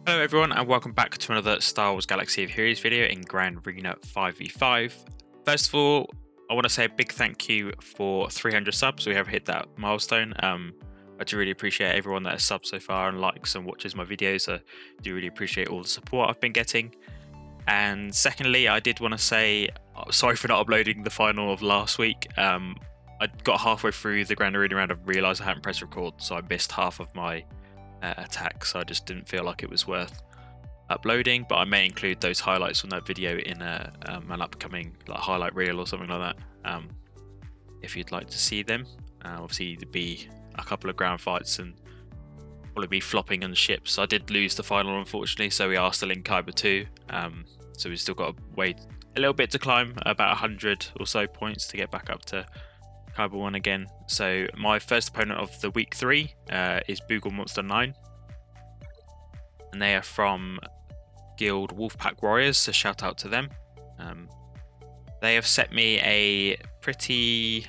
Hello everyone and welcome back to another Star Wars Galaxy of Heroes video in Grand Arena 5v5. First of all, I want to say a big thank you for 300 subs. We have hit that milestone. I do really appreciate everyone that has subbed so far and likes and watches my videos. I do really appreciate all the support I've been getting. And secondly, I did want to say sorry for not uploading the final of last week. I got halfway through the Grand Arena round and realised I hadn't pressed record, so I missed half of my attack, so I just didn't feel like it was worth uploading, but I may include those highlights from that video in an upcoming highlight reel or something like that, if you'd like to see them. Obviously there'd be a couple of ground fights and probably be flopping on ships. I did lose the final unfortunately, so we are still in Kyber 2, so we've still got a little bit to climb, about 100 or so points to get back up to Kyber 1 again. So my first opponent of the week 3 is Boogle Monster 9, and they are from Guild Wolfpack Warriors, so shout out to them. They have set me a pretty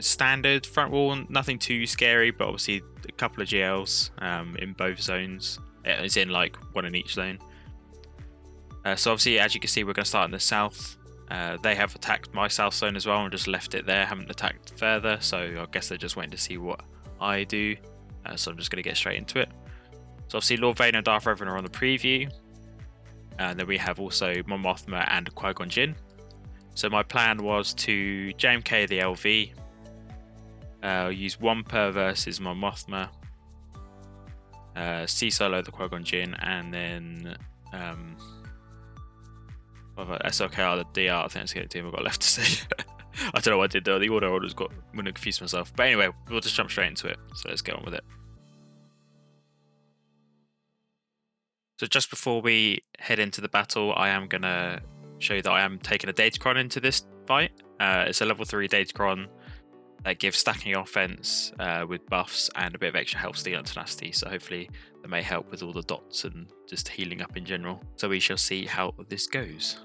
standard front wall, nothing too scary, but obviously a couple of GLs in both zones. It's in one in each zone. So obviously, as you can see, we're going to start in the south. They have attacked my south zone as well and just left it there, haven't attacked further, so I guess they're just waiting to see what I do. So I'm just going to get straight into it. So obviously Lord Vader and Darth Revan are on the preview, and then we have also Mon Mothma and Qui-Gon Jinn. So my plan was to JMK the LV, use Wampa versus Mon Mothma, C-Solo the Qui-Gon Jinn, and then SLKR the DR. I think that's the only team I've got left to say. I don't know what I did though. The order I'm going to confuse myself. But anyway, we'll just jump straight into it. So let's get on with it. So just before we head into the battle, I am going to show you that I am taking a Datacron into this fight. It's a level 3 Datacron that gives stacking offense with buffs and a bit of extra health steal and tenacity. So hopefully that may help with all the dots and just healing up in general. So we shall see how this goes.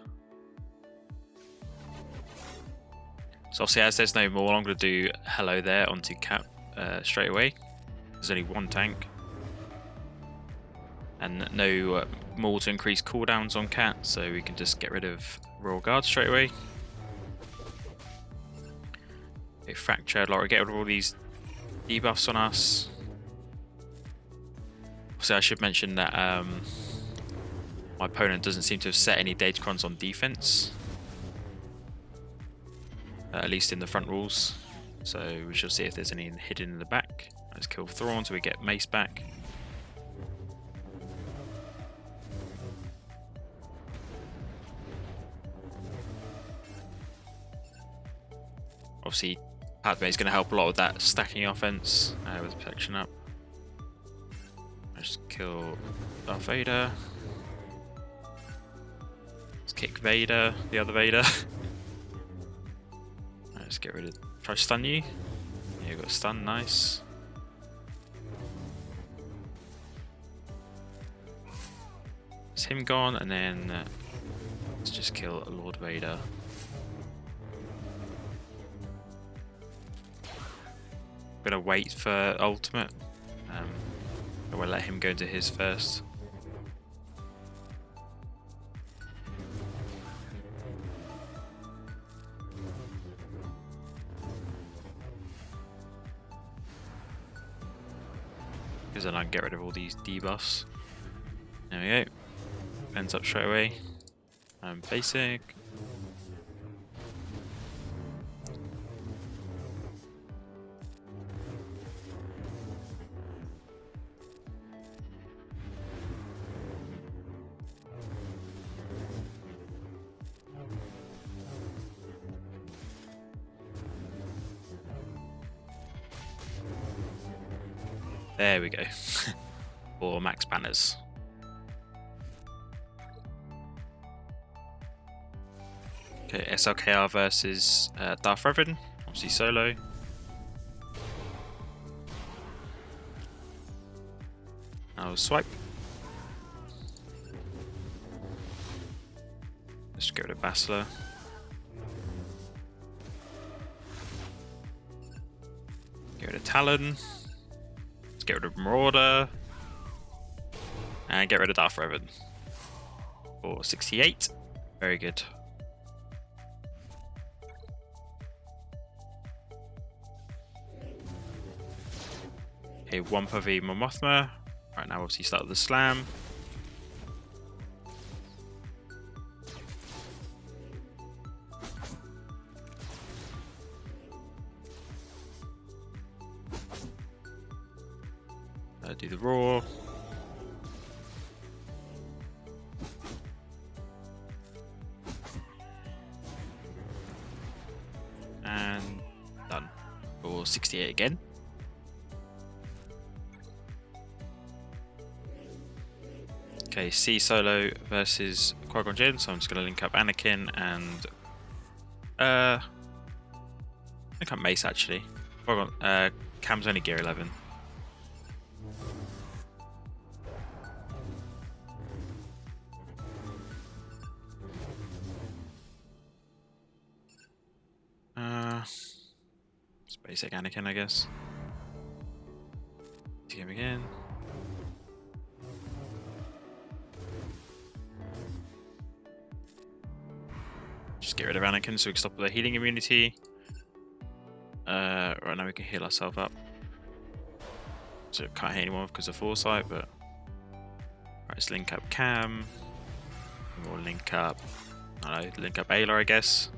So obviously, as there's no Maul, I'm going to do hello there onto Cap straight away. There's only one tank. And no Maul to increase cooldowns on Cat, so we can just get rid of Royal Guard straight away. Okay, Fracture, get rid of all these debuffs on us. So I should mention that my opponent doesn't seem to have set any Datacrons on defense. At least in the front rules. So we shall see if there's any hidden in the back. Let's kill Thrawn so we get Mace back. Obviously, Padme is going to help a lot with that stacking offense with protection up. Let's kill Darth Vader. Let's kick Vader, the other Vader. Let's get rid of. Try to stun you. Yeah, you got stun, nice. It's him gone, and then let's just kill Lord Vader. I'm gonna wait for ultimate. I will let him go into his first. Because then I can get rid of all these debuffs. There we go. Ends up straight away. Basic. There we go. For max banners. Okay, SLKR versus Darth Revan. Obviously solo. I'll swipe. Let's get rid of Bastila. Get rid of Talon. Let's get rid of Marauder. And get rid of Darth Revan for 68. Very good. Okay, Wampa v Momothma. Right now, obviously, start with the slam. Do the roar. And done. For 68 again. Okay, C Solo versus Qui-Gon Jinn, so I'm just going to link up Anakin and link up Mace actually. Cam's only gear 11. Just basic Anakin, I guess. Game again. Just get rid of Anakin so we can stop the healing immunity. Right now we can heal ourselves up. So can't hit anyone because of foresight, but right, let's link up Cam. We'll link up, I don't know, link up Ayla, I guess.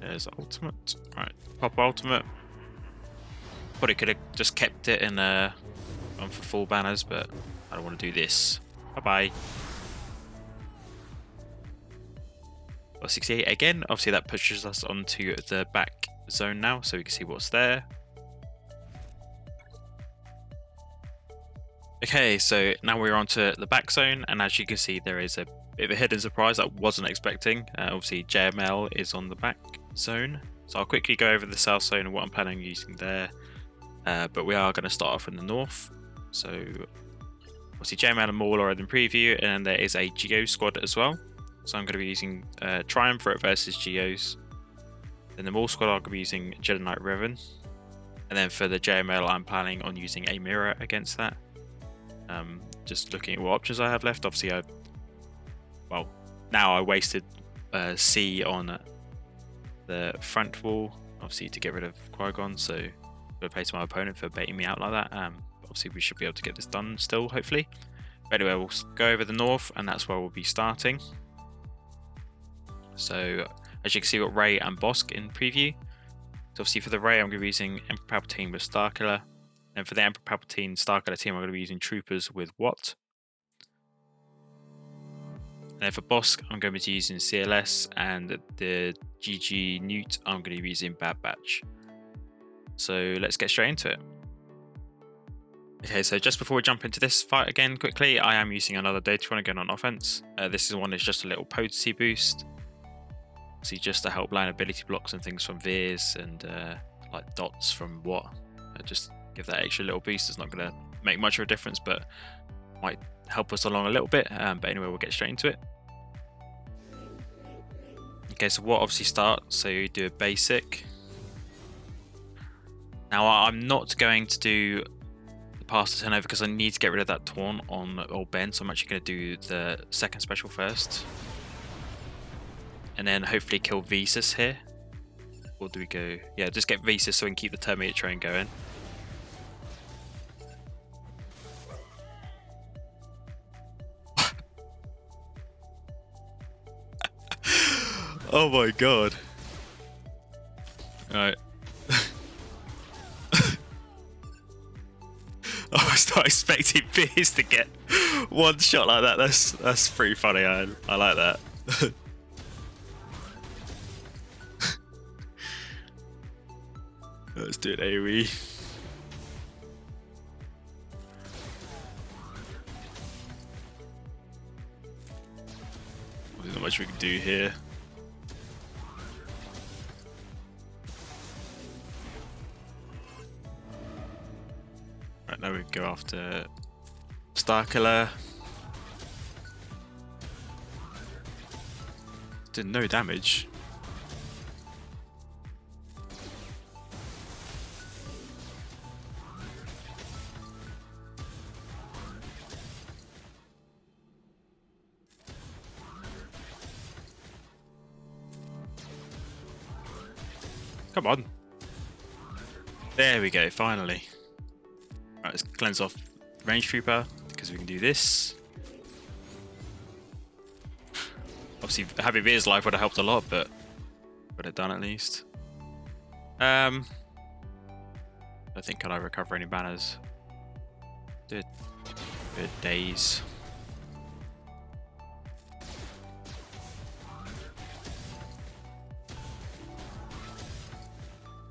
There's ultimate. Right, pop ultimate. Probably could have just kept it in on for full banners, but I don't want to do this. Bye bye. Well, 68 again. Obviously, that pushes us onto the back zone now, so we can see what's there. Okay, so now we're onto the back zone, and as you can see, there is a bit of a hidden surprise I wasn't expecting. Obviously, JML is on the back zone, so I'll quickly go over the south zone and what I'm planning on using there. But we are going to start off in the north. So, obviously, JML and Maul are in the preview, and there is a Geo squad as well. So I'm going to be using Triumvirate versus Geos. Then the Maul squad, I'm going to be using Jedi Knight Revan. And then for the JML, I'm planning on using a mirror against that. Just looking at what options I have left. Obviously, now I wasted C on the front wall, obviously to get rid of Qui-Gon, so I'm going to play to my opponent for baiting me out like that. Obviously, we should be able to get this done still, hopefully. But anyway, we'll go over the north, and that's where we'll be starting. So, as you can see, we've got Rey and Bossk in preview. So obviously for the Rey, I'm going to be using Emperor Palpatine with Starkiller. And for the Emperor Palpatine Starkiller team, I'm going to be using Troopers with Wat. And then for Bossk, I'm going to be using CLS, and the GG Nute, I'm going to be using Bad Batch. So let's get straight into it. Okay, so just before we jump into this fight again quickly, I am using another data one again on offense. This one is just a little potency boost. See, just to help line ability blocks and things from Veers and like dots from Wat. Just give that extra little boost. It's not going to make much of a difference, but might help us along a little bit. But anyway, we'll get straight into it. Okay, so Wat obviously starts, so you do a basic. Now I'm not going to do the pass to turnover because I need to get rid of that taunt on old Ben, so I'm actually going to do the second special first. And then hopefully kill Veers here. Or do we go... Yeah, just get Veers so we can keep the Terminator train going. Oh my god. Alright. I was not expecting Veers to get one shot like that. That's pretty funny. I like that. Let's do an AoE. There's not much we can do here. Right, now we go after Starkiller. Did no damage. Come on. There we go, finally. Right, let's cleanse off Range Trooper, because we can do this. Obviously, having Veers life would have helped a lot, but would have done at least. I don't think can I recover any banners. Good days.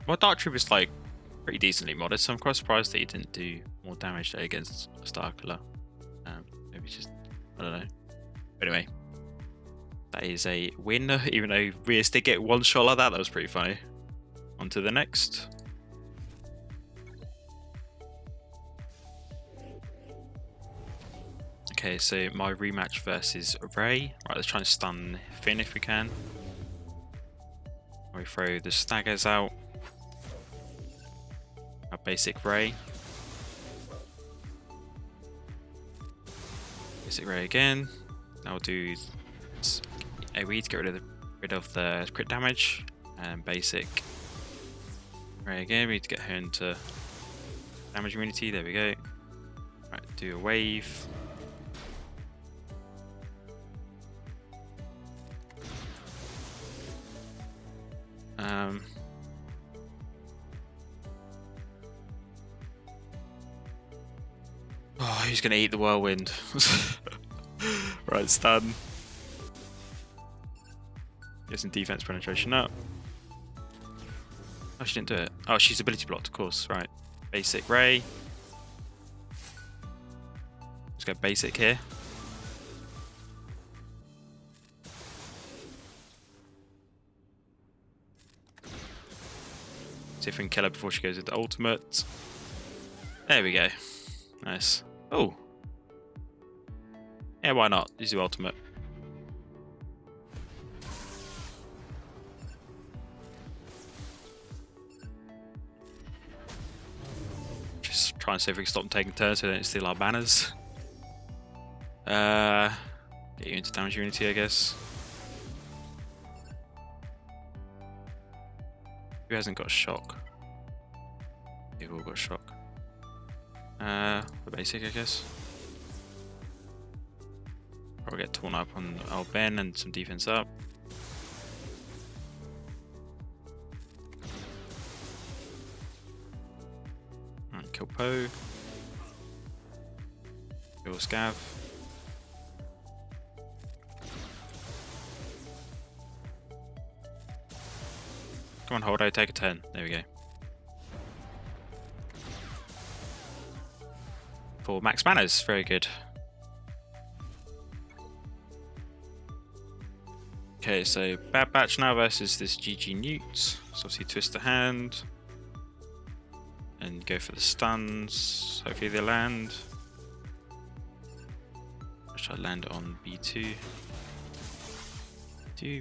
My Dark Troop is like pretty decently modded, so I'm quite surprised that he didn't do more damage there against Starkiller. Maybe just, I don't know. But anyway, that is a win, even though Veers did get one shot like that. That was pretty funny. On to the next. Okay, so my rematch versus Ray. Right, let's try and stun Finn if we can. We throw the staggers out. Our basic Ray. Basic Ray again. Now we'll do AoE to get rid of the crit damage. And basic Ray again. We need to get her into damage immunity. There we go. Right, do a wave. Oh, who's gonna eat the whirlwind? Right, stun. Get some defense penetration up. Oh, she didn't do it. Oh, she's ability blocked, of course. Right. Basic Ray. Let's go basic here. See if we can kill her before she goes into ultimate. There we go. Nice. Oh. Yeah, why not? Use the ultimate. Just try and see if we can stop them taking turns so they don't steal our banners. Get you into damage unity, I guess. Who hasn't got shock? They've all got shock. The basic, I guess. Probably get torn up on old Ben and some defense up. Alright, kill Poe. Kill Scav. Come on, Holdo, take a turn. There we go. For max banners, very good. Okay, so Bad Batch now versus this GG Nute. So obviously twist the hand. And go for the stuns. Hopefully they land. I shall land on B2.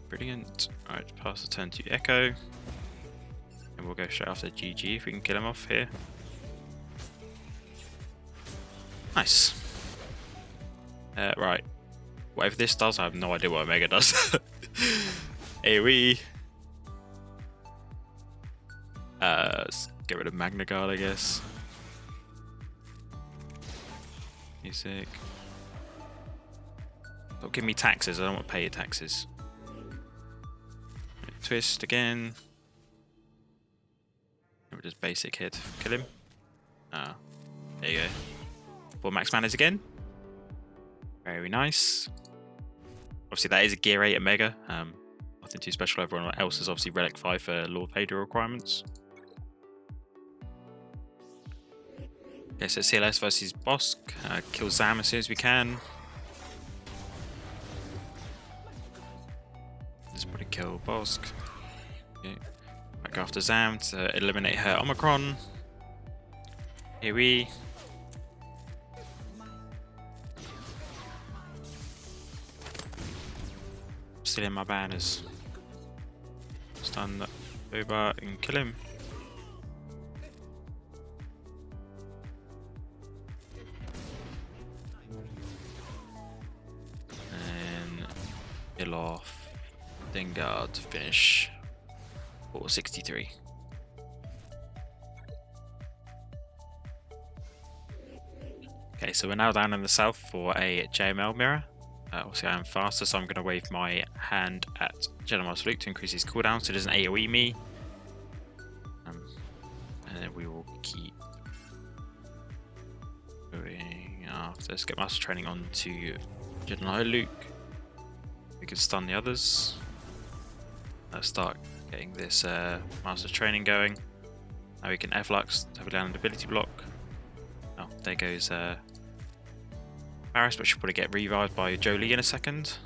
Brilliant. Alright, pass the turn to Echo. And we'll go straight after GG if we can kill him off here. Nice. Right. Whatever this does, I have no idea what Omega does. AoE. Let's get rid of Magna Guard, I guess. Music. Don't give me taxes, I don't want to pay your taxes. Twist again. We'll just basic hit, kill him. Ah, there you go. For max manners again. Very nice. Obviously that is a Gear 8 Omega. Nothing too special. Everyone else is obviously Relic 5 for Lord Vader requirements. Okay, so CLS versus Bossk. Kill Zam as soon as we can. Let's probably kill Bossk. Okay. Back after Zam to eliminate her Omicron. Here we. stealing my banners. Stun Boba and kill him. And kill off Dengard to finish 463. Okay, so we're now down in the south for a JML Mirror. Obviously I am faster, so I'm going to wave my hand at General Master Luke to increase his cooldown so it doesn't AoE me. And then we will keep going after. Let's get Master Training on to General Luke. We can stun the others. Let's start getting this Master Training going. Now we can F-Lux, double down an ability block. Oh, there goes Paris, but she'll probably get revived by Jolie in a second.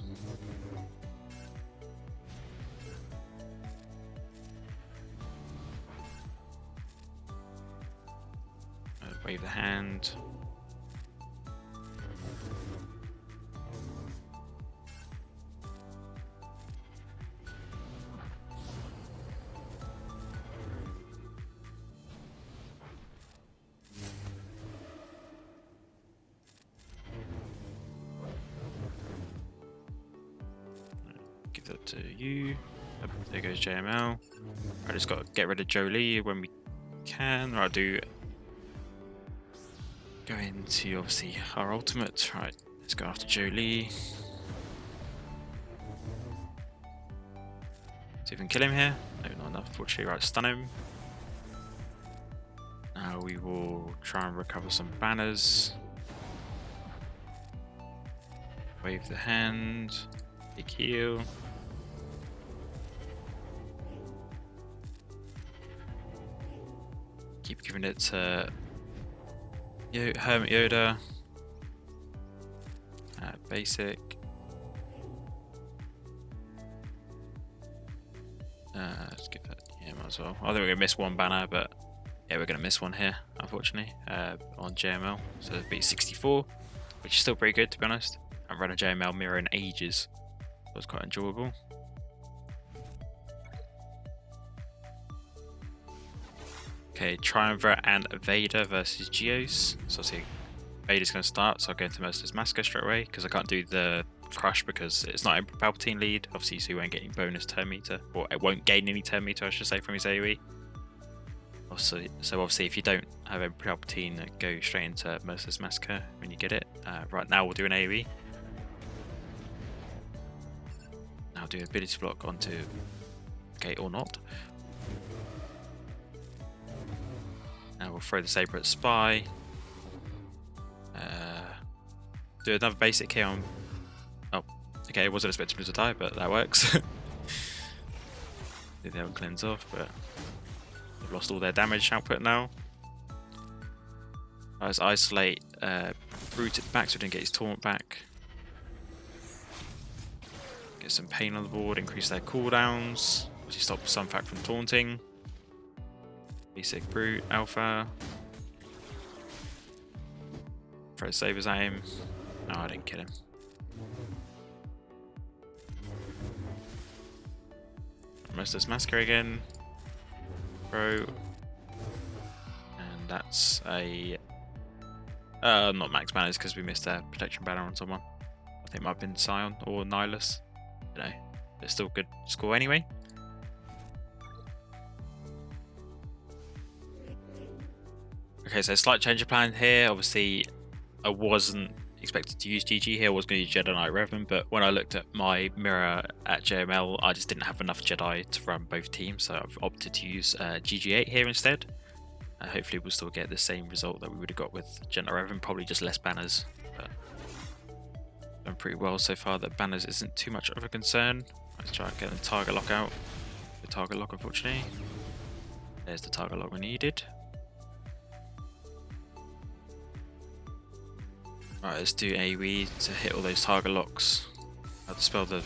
Wave the hand. Give that to you. Yep, there goes JML. I just got to get rid of Jolie when we can. Or I'll do. Go into obviously our ultimate. Right, let's go after Jolie. See if we can kill him here. No, not enough, fortunately. Right, stun him. Now we will try and recover some banners. Wave the hand. Big heal. Keep giving it to Hermit Yoda. Basic. Let's give that to him as well. I think we're gonna miss one banner, but yeah, we're gonna miss one here, unfortunately, on JML. So it'll be 64, which is still pretty good to be honest. I haven't run a JML Mirror in ages. It was quite enjoyable. Okay, Triumvirate and Vader versus Geos. So see, Vader's going to start, so I'll go into Mercer's Massacre straight away because I can't do the Crush because it's not in Palpatine lead. Obviously, so he won't get any bonus turn meter, or it won't gain any turn meter, I should say, from his AoE. Also, so obviously, if you don't have a Palpatine, go straight into Mercer's Massacre when you get it. Right now, we'll do an AoE. Now do ability block onto, okay, or not. Now we'll throw the saber at Spy. Do another basic here on. Oh, okay, I wasn't expecting him to die, but that works. Did the cleanse off, but they've lost all their damage output now. Let's isolate Brute at the back so we didn't get his taunt back. Get some pain on the board, increase their cooldowns. Obviously stop Sunfac from taunting. Basic Brute, Alpha. Throw sabers at him. No, I didn't kill him. Mercer's Massacre again. Throw. And that's a... not max banners because we missed a protection banner on someone. I think it might have been Scion or Nihilus. You know, it's still a good score anyway. Okay, so slight change of plan here. Obviously, I wasn't expected to use GG here. I was going to use Jedi Knight Revan, but when I looked at my mirror at JML, I just didn't have enough Jedi to run both teams, so I've opted to use GG8 here instead. Hopefully, we'll still get the same result that we would have got with Jedi Knight Revan, probably just less banners. But done pretty well so far. That banners isn't too much of a concern. Let's try and get the target lock out. The target lock, unfortunately. There's the target lock we needed. Right, let's do AoE to hit all those target locks. I'll dispel the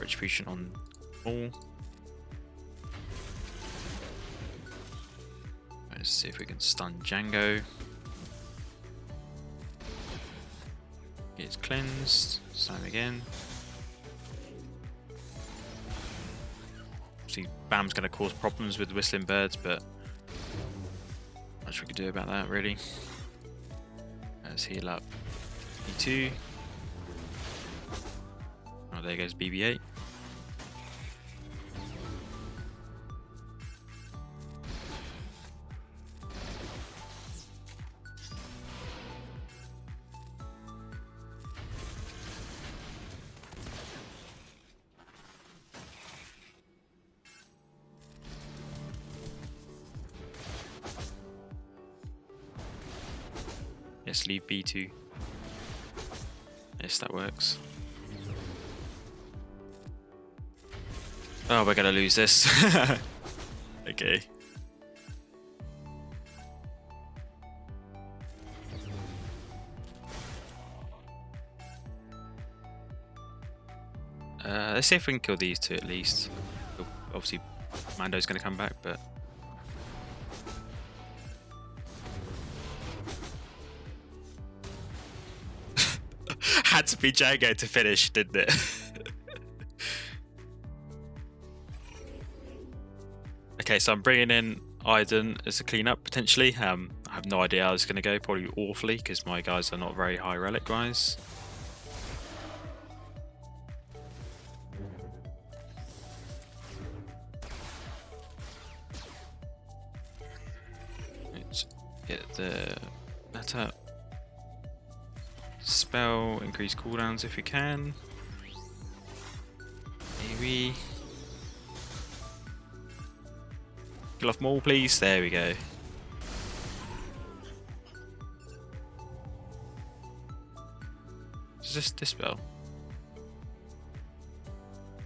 retribution on Maul. Let's see if we can stun Django. Get cleansed. Stun him again. Obviously, Bam's going to cause problems with Whistling Birds, but not much we can do about that, really. Let's heal up B2. Oh, there goes BB8. Yes, leave B2. Yes, that works. Oh, we're gonna lose this. Okay. Let's see if we can kill these two at least. Obviously, Mando's gonna come back, but. Had to be Django to finish, didn't it? Okay, so I'm bringing in Iden as a cleanup potentially. I have no idea how it's going to go. Probably awfully because my guys are not very high relic wise. Let's get that up. Spell, increase cooldowns if we can. Maybe. Kill off Maul, please. There we go. Is this Dispel?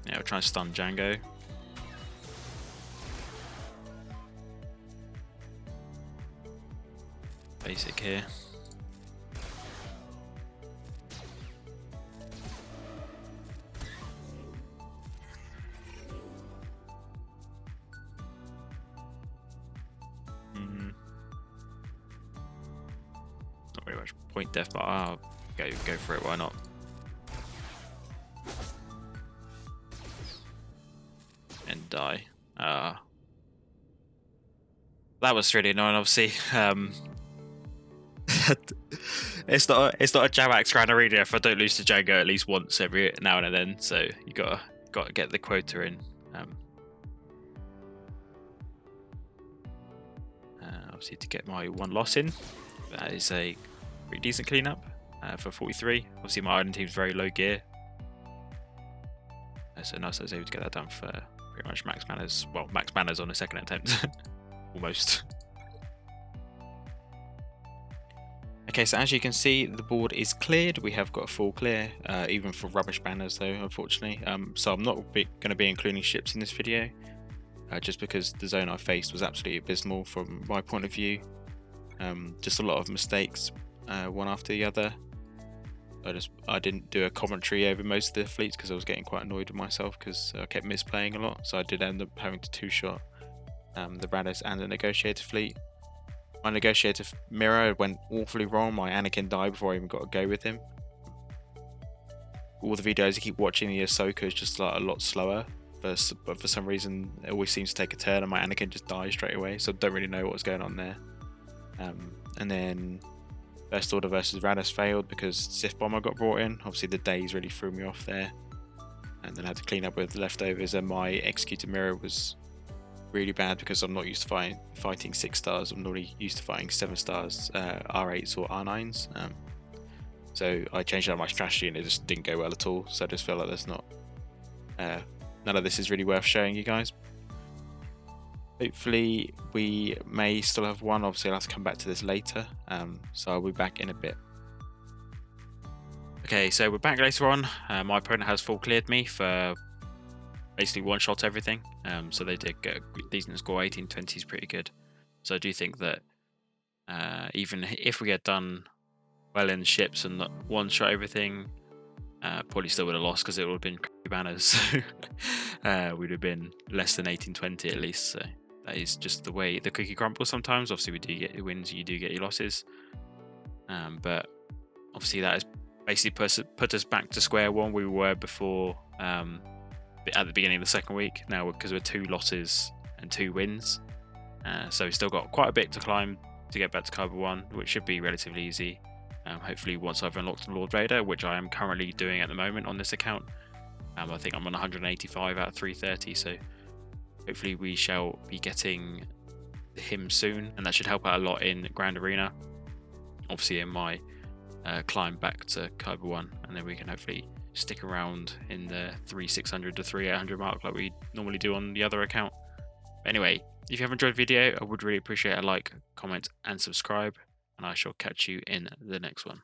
Yeah, we'll try and stun Django. Basic here. Not very much point death, but I'll go for it. Why not? And die. That was really annoying. Obviously, it's not a Jammax Grand Arena if I don't lose to Django at least once every now and then. So you gotta get the quota in. Obviously to get my one loss in. That is a pretty decent cleanup for 43. Obviously my Iden team's very low gear. So nice I was able to get that done for pretty much max manners. Well, max manners on a second attempt. Almost. Okay, so as you can see, the board is cleared. We have got a full clear, even for rubbish banners though, unfortunately. So I'm not going to be including ships in this video, just because the zone I faced was absolutely abysmal from my point of view. Just a lot of mistakes, one after the other. I didn't do a commentary over most of the fleets because I was getting quite annoyed with myself because I kept misplaying a lot. So I did end up having to two-shot the Radis and the Negotiator fleet. My Negotiator Mirror went awfully wrong. My Anakin died before I even got a go with him. All the videos I keep watching, the Ahsoka is just like a lot slower. But for some reason, it always seems to take a turn and my Anakin just dies straight away. So I don't really know what was going on there. And then First Order versus Radis failed because Sith Bomber got brought in. Obviously the days really threw me off there. And then I had to clean up with leftovers, and my Executor Mirror was really bad because I'm not used to fighting 6 stars. I'm normally used to fighting 7 stars, R8s or R9s. So I changed out my strategy and it just didn't go well at all. So I just feel like there's not none of this is really worth showing you guys. Hopefully we may still have one. Obviously I'll have to come back to this later, so I'll be back in a bit. Okay, so we're back later on. My opponent has full cleared me for basically one-shot everything. So they did get a decent score. 1820 is pretty good. So I do think that even if we had done well in ships and one-shot everything, probably still would have lost because it would have been banners. We'd have been less than 1820 at least. So that is just the way the cookie crumbles sometimes. Obviously we do get your wins, you do get your losses, but obviously that has basically put us back to square one we were before at the beginning of the second week now, because we're 2 losses and 2 wins. So we've still got quite a bit to climb to get back to Kyber 1, which should be relatively easy. Hopefully once I've unlocked Lord Vader, which I am currently doing at the moment on this account. I think I'm on 185 out of 330, so hopefully we shall be getting him soon, and that should help out a lot in Grand Arena. Obviously in my climb back to Kyber 1, and then we can hopefully stick around in the 3600 to 3800 mark like we normally do on the other account. But anyway, if you have enjoyed the video, I would really appreciate a like, comment, and subscribe, and I shall catch you in the next one.